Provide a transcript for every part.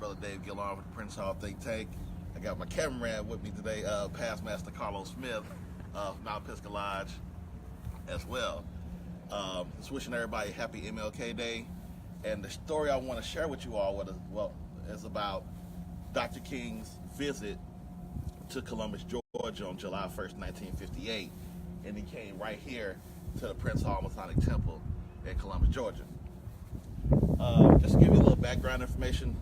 Brother Dave Gillarm with the Prince Hall Think Tank. I got my cameraman with me today, Past Master Carlos Smith of Mount Pisgah Lodge as well. Just wishing everybody a happy MLK Day. And the story I want to share with you all is about Dr. King's visit to Columbus, Georgia on July 1st, 1958. And he came right here to the Prince Hall Masonic Temple in Columbus, Georgia. Just to give you a little background information,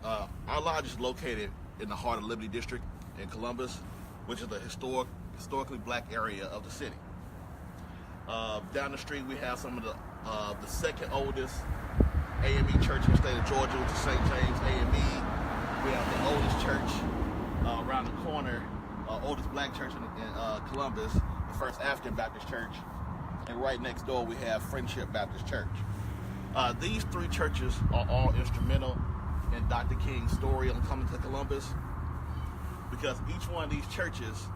our lodge is located in the heart of Liberty District in Columbus, which is the historically black area of the city. Down the street we have some of the second oldest AME church in the state of Georgia, which is St. James AME. We have the oldest church around the corner, oldest black church in Columbus, the First African Baptist Church, and right next door we have Friendship Baptist Church. These three churches are all instrumental in Dr. King's story on coming to Columbus, because each one of these churches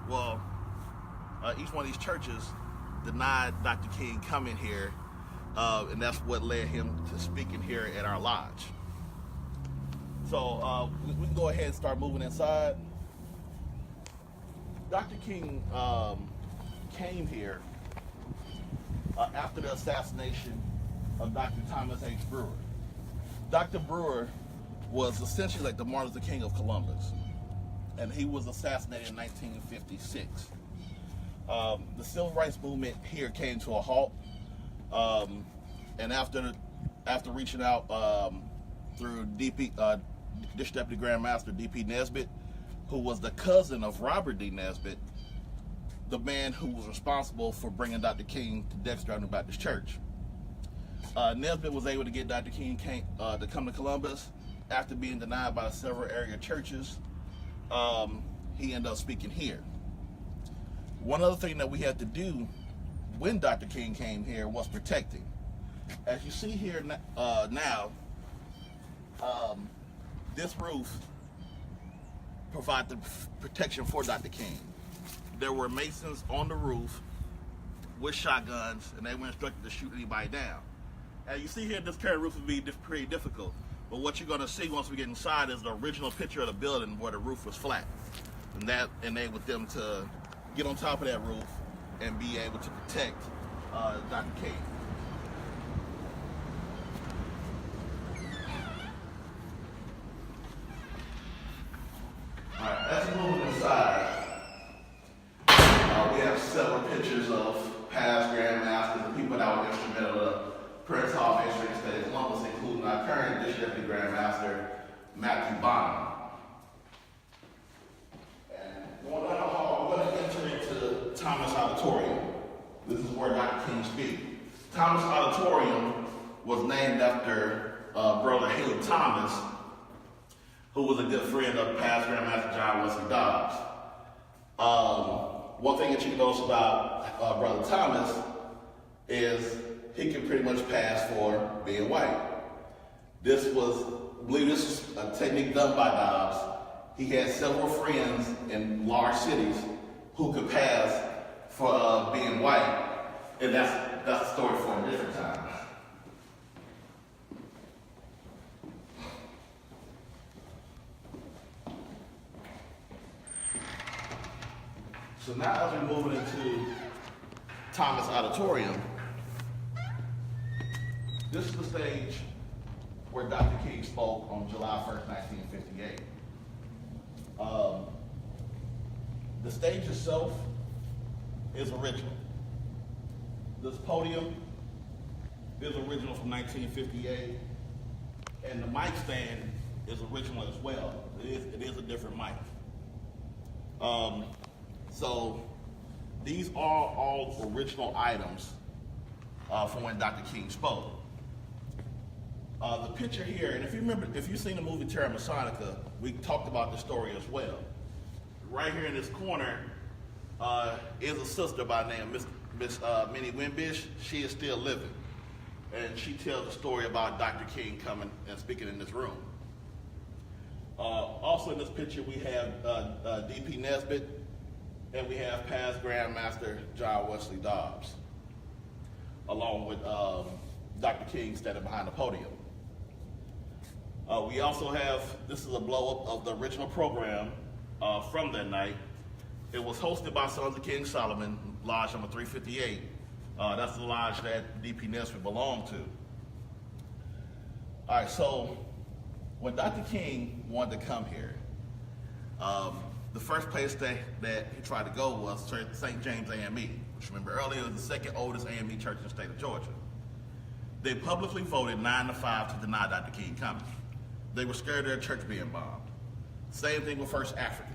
denied Dr. King coming here, and that's what led him to speaking here at our lodge. So we can go ahead and start moving inside. Dr. King came here after the assassination of Dr. Thomas H. Brewer. Dr. Brewer was essentially like the Martin Luther King of Columbus, and he was assassinated in 1956. The civil rights movement here came to a halt, and after reaching out through District Deputy Grand Master D.P. Nesbitt, who was the cousin of Robert D. Nesbitt, the man who was responsible for bringing Dr. King to Dexter Avenue Baptist Church. Nesbitt was able to get Dr. King to come to Columbus after being denied by several area churches. He ended up speaking here. One other thing that we had to do when Dr. King came here was protecting. As you see here now, this roof provided protection for Dr. King. There were masons on the roof with shotguns, and they were instructed to shoot anybody down. As you see here, this current roof would be pretty difficult, but what you're going to see once we get inside is the original picture of the building where the roof was flat, and that enabled them to get on top of that roof and be able to protect Dr. King. All right, as we move inside, we have several pictures of past Grand Masters and people that were instrumental in the Prince Hall Ministry in the state of Columbus, including our current District Deputy Grand Master, Matthew Bonham. And going down the hall, we're going to enter into Thomas Auditorium. This is where Dr. King speaks. Thomas Auditorium was named after Brother Haley Thomas, who was a good friend of past Grand Master John Wesley Dobbs. One thing that you can notice about Brother Thomas is he can pretty much pass for being white. I believe this was a technique done by Dobbs. He had several friends in large cities who could pass for being white, and that's a story for a different time. So now as we're moving into Thomas Auditorium, this is the stage where Dr. King spoke on July 1st, 1958. The stage itself is original. This podium is original from 1958, and the mic stand is original as well. It is a different mic. So these are all original items from when Dr. King spoke. The picture here, and if you've seen the movie Terra Masonica, we talked about this story as well. Right here in this corner is a sister by the name of Miss Minnie Wimbish. She is still living, and she tells a story about Dr. King coming and speaking in this room. Also in this picture we have D.P. Nesbitt, and we have past Grand Master John Wesley Dobbs, along with Dr. King standing behind the podium. We also have, this is a blow-up of the original program from that night. It was hosted by Sons of King Solomon, Lodge number 358. That's the lodge that D.P. Nesbitt belonged to. All right, so when Dr. King wanted to come here, the first place that he tried to go was St. James AME, which remember earlier was the second oldest AME church in the state of Georgia. They publicly voted 9-5 to deny Dr. King coming. They were scared of their church being bombed. Same thing with First African.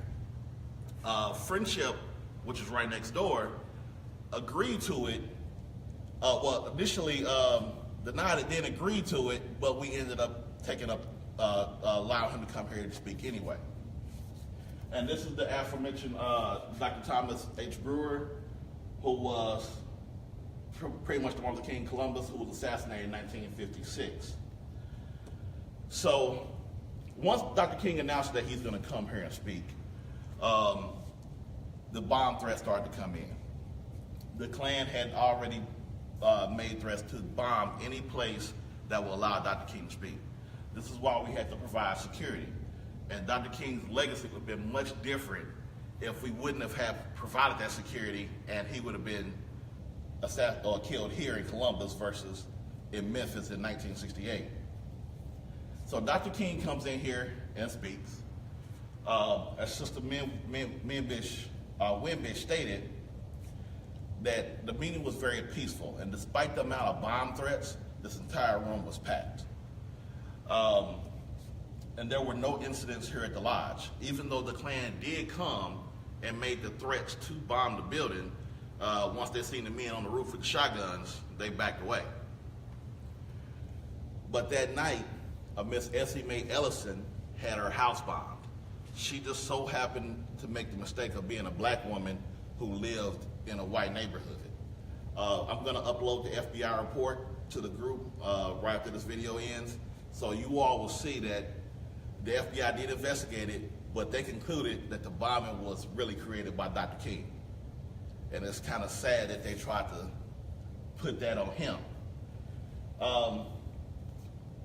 Friendship, which is right next door, agreed to it. Well, initially denied it, then agreed to it, but we ended up taking up, allowing him to come here to speak anyway. And this is the aforementioned Dr. Thomas H. Brewer, who was pretty much the Martin Luther King Columbus, who was assassinated in 1956. So once Dr. King announced that he's going to come here and speak, the bomb threats started to come in. The Klan had already made threats to bomb any place that will allow Dr. King to speak. This is why we had to provide security. And Dr. King's legacy would have been much different if we wouldn't have provided that security and he would have been assassinated or killed here in Columbus versus in Memphis in 1968. So Dr. King comes in here and speaks. As Sister Wimbish stated, that the meeting was very peaceful, and despite the amount of bomb threats, this entire room was packed. And there were no incidents here at the lodge. Even though the Klan did come and made the threats to bomb the building, once they seen the men on the roof with the shotguns, they backed away. But that night, Miss Essie Mae Ellison had her house bombed. She just so happened to make the mistake of being a black woman who lived in a white neighborhood. I'm gonna upload the FBI report to the group right after this video ends, so you all will see that the FBI did investigate it, but they concluded that the bombing was really created by Dr. King. And it's kind of sad that they tried to put that on him.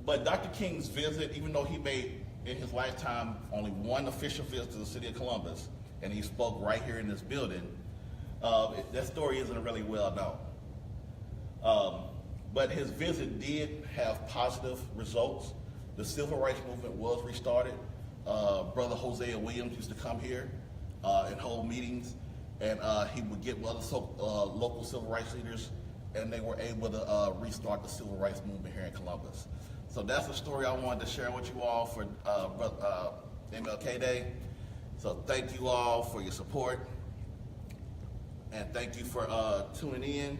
But Dr. King's visit, even though he made in his lifetime only one official visit to the city of Columbus, and he spoke right here in this building, that story isn't really well known. But his visit did have positive results. The civil rights movement was restarted. Brother Hosea Williams used to come here and hold meetings, and he would get with other local civil rights leaders, and they were able to restart the civil rights movement here in Columbus. So that's the story I wanted to share with you all for MLK Day. So thank you all for your support, and thank you for tuning in.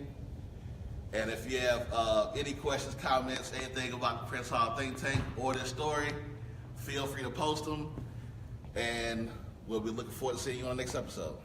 And if you have any questions, comments, anything about the Prince Hall Think Tank or this story, feel free to post them, and we'll be looking forward to seeing you on the next episode.